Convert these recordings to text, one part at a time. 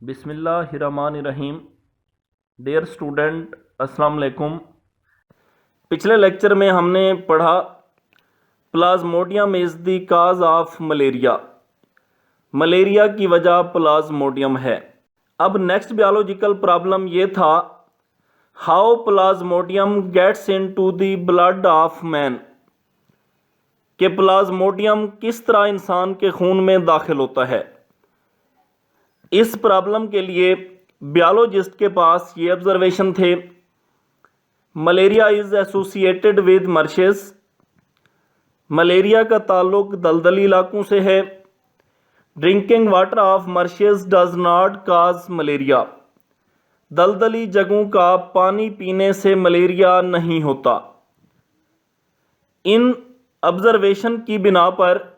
बिस्मिल्लाहिर्रहमानिर्रहीम। Dear student, अस्सलाम वालेकुम। पिछले लेक्चर में हमने पढ़ा Plasmodium is the cause of malaria. Malaria की वजह प्लाज्मोडियम है। अब नेक्स्ट बायोलॉजिकल प्रॉब्लम ये था, how plasmodium gets into the blood of man, कि प्लाज्मोडियम किस तरह इंसान के खून में दाखिल होता है। इस प्रॉब्लम के लिए बायोलॉजिस्ट के पास ये ऑब्जर्वेशन थे, malaria is associated with marshes, malaria का ताल्लुक दलदली इलाकों से है। Drinking water of marshes does not cause malaria, दलदली जगहों का पानी पीने से मलेरिया नहीं होता। इन ऑब्जर्वेशन की बिना पर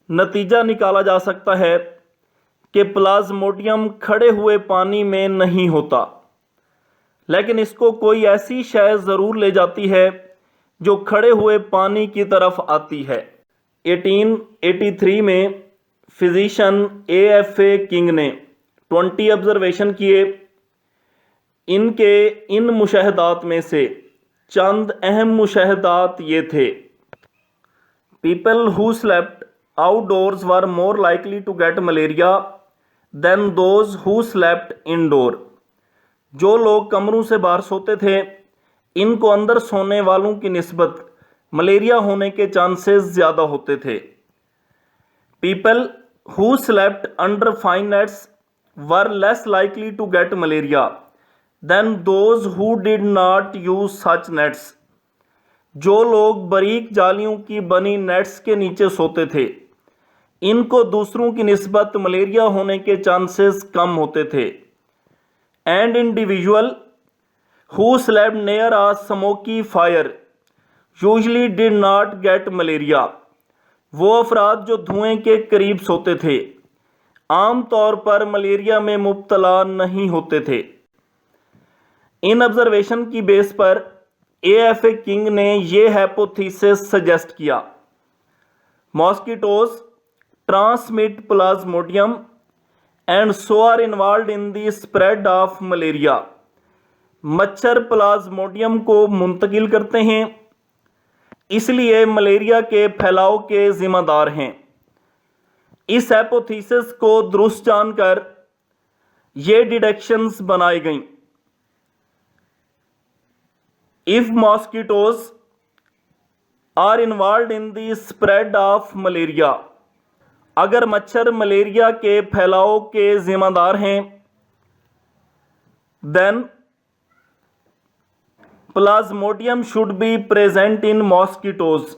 नतीजा निकाला जा सकता है कि प्लाज्मोडियम खड़े हुए पानी में नहीं होता, लेकिन इसको कोई ऐसी शय ज़रूर ले जाती है जो खड़े हुए पानी की तरफ आती है। 1883 में फिजिशियन AFA किंग ने 20 ऑब्जर्वेशन किए। इनके इन मुशाहदात में से चंद अहम मुशाहदात ये थे, people who slept outdoors were more likely to get malaria than those who slept indoor. जो लोग कमरों से बाहर सोते थे, इनको अंदर सोने वालों की निस्बत मलेरिया होने के चांसेस ज़्यादा होते थे। People who slept under fine nets were less likely to get malaria than those who did not use such nets. जो लोग बारीक जालियों की बनी नेट्स के नीचे सोते थे, इनको दूसरों की निस्बत मलेरिया होने के चांसेस कम होते थे। And individual who slept near a smoky fire usually did not gate malaria. वो अफराद जो धुएं के करीब सोते थे, आम तौर पर मलेरिया में मुब्तला नहीं होते थे। इन ऑब्जर्वेशन की बेस पर AFA किंग ने ये हाइपोथेसिस सजेस्ट किया, mosquitoes transmit plasmodium and so are involve in the spread of malaria. मच्छर प्लाज्मोडियम को मुंतकिल करते हैं, इसलिए मलेरिया के फैलाव के जिम्मेदार हैं। इस हाइपोथेसिस को दुरुस्त जानकर ये डिडक्शंस बनाई गईं। If mosquitoes are involve in the spread of malaria, अगर मच्छर मलेरिया के फैलाव के जिम्मेदार हैं, then plasmodium should be present in mosquitoes.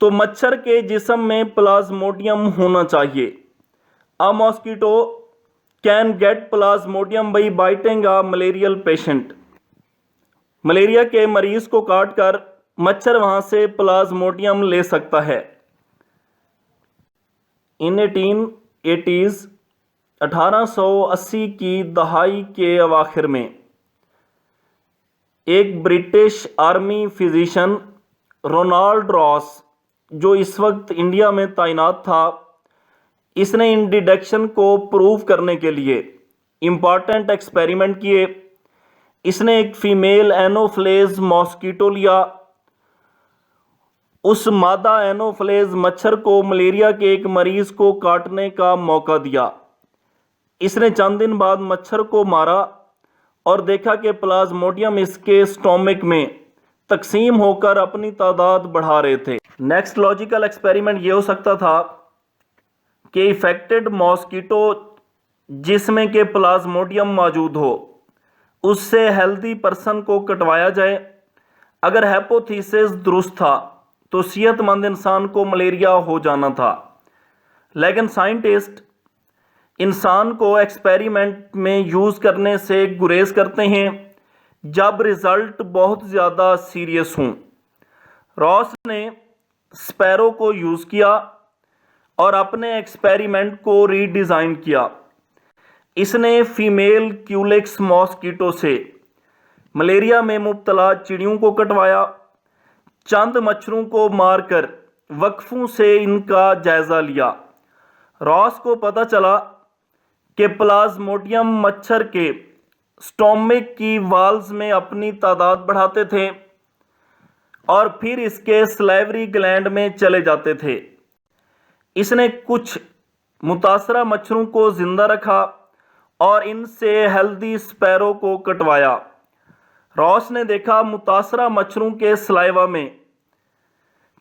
तो मच्छर के जिस्म में प्लाज्मोडियम होना चाहिए। A mosquito can get plasmodium by biting a malarial patient. Malaria के मरीज को काटकर मच्छर वहां से प्लाज्मोडियम ले सकता है। इन 1880s 1880 की दहाई के अवाखिर में एक British army physician Ronald Ross, जो इस वक्त इंडिया में तैनात था, इसने इन डिडक्शन को प्रूव करने के लिए इम्पॉर्टेंट एक्सपेरिमेंट किए। इसने एक फीमेल एनोफ्लेज मॉस्किटो लिया। उस मादा एनोफ्लेज मच्छर को मलेरिया के एक मरीज को काटने का मौका दिया। इसने चंद दिन बाद मच्छर को मारा और देखा कि प्लाज्मोडियम इसके स्टोमिक में तकसीम होकर अपनी तादाद बढ़ा रहे थे। नेक्स्ट लॉजिकल एक्सपेरिमेंट ये हो सकता था कि इफेक्टेड मॉस्किटो जिसमें के प्लाज्मोडियम मौजूद हो, उससे हेल्दी पर्सन को कटवाया जाए। अगर हाइपोथेसिस दुरुस्त था तो सेहतमंद इंसान को मलेरिया हो जाना था, लेकिन साइंटिस्ट इंसान को एक्सपेरिमेंट में यूज़ करने से गुरेज करते हैं जब रिजल्ट बहुत ज़्यादा सीरियस हों। रॉस ने स्पैरो को यूज़ किया और अपने एक्सपेरिमेंट को रीडिज़ाइन किया। इसने फीमेल क्यूलेक्स मॉस्किटो से मलेरिया में मुब्तला चिड़ियों को कटवाया। चंद मच्छरों को मारकर वक्फों से इनका जायज़ा लिया। रॉस को पता चला कि प्लाज्मोडियम मच्छर के स्टोमिक की वाल्स में अपनी तादाद बढ़ाते थे और फिर इसके सलाइवरी ग्लैंड में चले जाते थे। इसने कुछ मुतासरा मच्छरों को जिंदा रखा और इनसे हेल्दी स्पैरो को कटवाया। रॉस ने देखा मुतासरा मच्छरों के सलाइवा में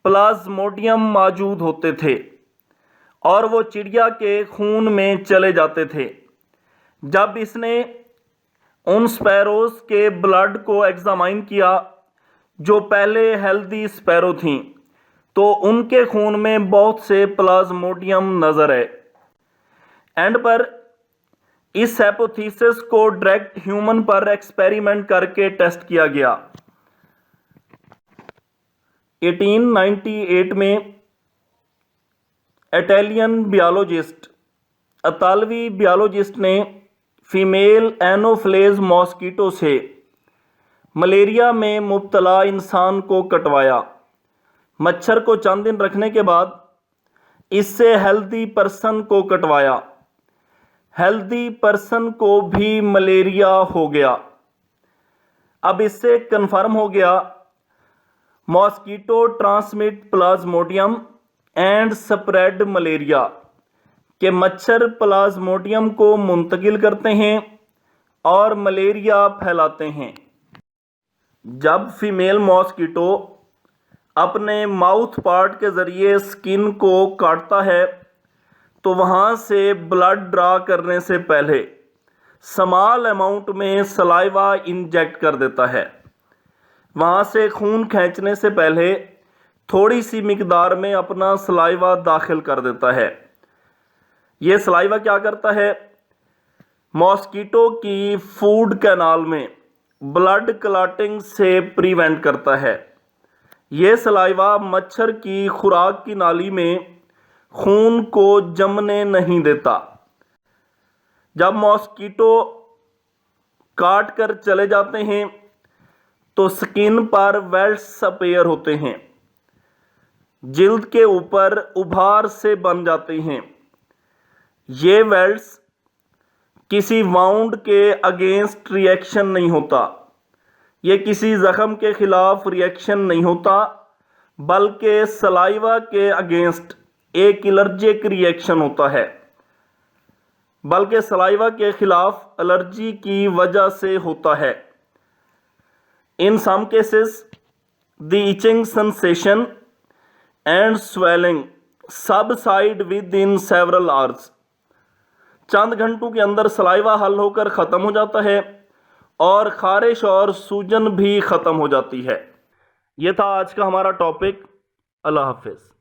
प्लाज्मोडियम मौजूद होते थे और वो चिड़िया के खून में चले जाते थे। जब इसने उन स्पैरोज के ब्लड को एग्जामाइन किया जो पहले हेल्दी स्पैरो थीं, तो उनके खून में बहुत से प्लाज्मोडियम नजर आए। एंड पर इस हाइपोथेसिस को डायरेक्ट ह्यूमन पर एक्सपेरिमेंट करके टेस्ट किया गया। 1898 में इटालियन बियोलॉजिस्ट इतालवी बियोलॉजिस्ट ने फीमेल एनोफ्लेज मॉस्किटो से मलेरिया में मुब्तला इंसान को कटवाया। मच्छर को चंद दिन रखने के बाद इससे हेल्दी पर्सन को कटवाया। हेल्दी पर्सन को भी मलेरिया हो गया। अब इससे कंफर्म हो गया mosquito transmit plasmodium and spread malaria के मच्छर प्लाज्मोडियम को मुंतकिल करते हैं और मलेरिया फैलाते हैं। जब फीमेल मॉस्किटो अपने माउथ पार्ट के ज़रिए स्किन को काटता है तो वहाँ से ब्लड ड्रा करने से पहले स्मॉल अमाउंट में सलाइवा इंजेक्ट कर देता है। वहाँ से खून खींचने से पहले थोड़ी सी मिकदार में अपना सलाइवा दाखिल कर देता है। ये सलाइवा क्या करता है? मॉस्किटो की फूड कैनाल में ब्लड क्लॉटिंग से प्रिवेंट करता है। ये सलाइवा मच्छर की खुराक की नाली में खून को जमने नहीं देता। जब मॉस्किटो काट कर चले जाते हैं तो स्किन पर वेल्ट्स अपीयर होते हैं, जिल्द के ऊपर उभार से बन जाते हैं। ये वेल्ट्स किसी वाउंड के अगेंस्ट रिएक्शन नहीं होता, ये किसी ज़ख़म के ख़िलाफ़ रिएक्शन नहीं होता, बल्कि सलाइवा के अगेंस्ट एक एलर्जिक रिएक्शन होता है, बल्कि सलाइवा के ख़िलाफ़ एलर्जी की वजह से होता है। In some cases the itching sensation and swelling subside within several hours. चंद घंटों के अंदर सलाइवा हल होकर ख़त्म हो जाता है और खारिश और सूजन भी ख़त्म हो जाती है। ये था आज का हमारा टॉपिक। अल्लाह हाफ़िज़।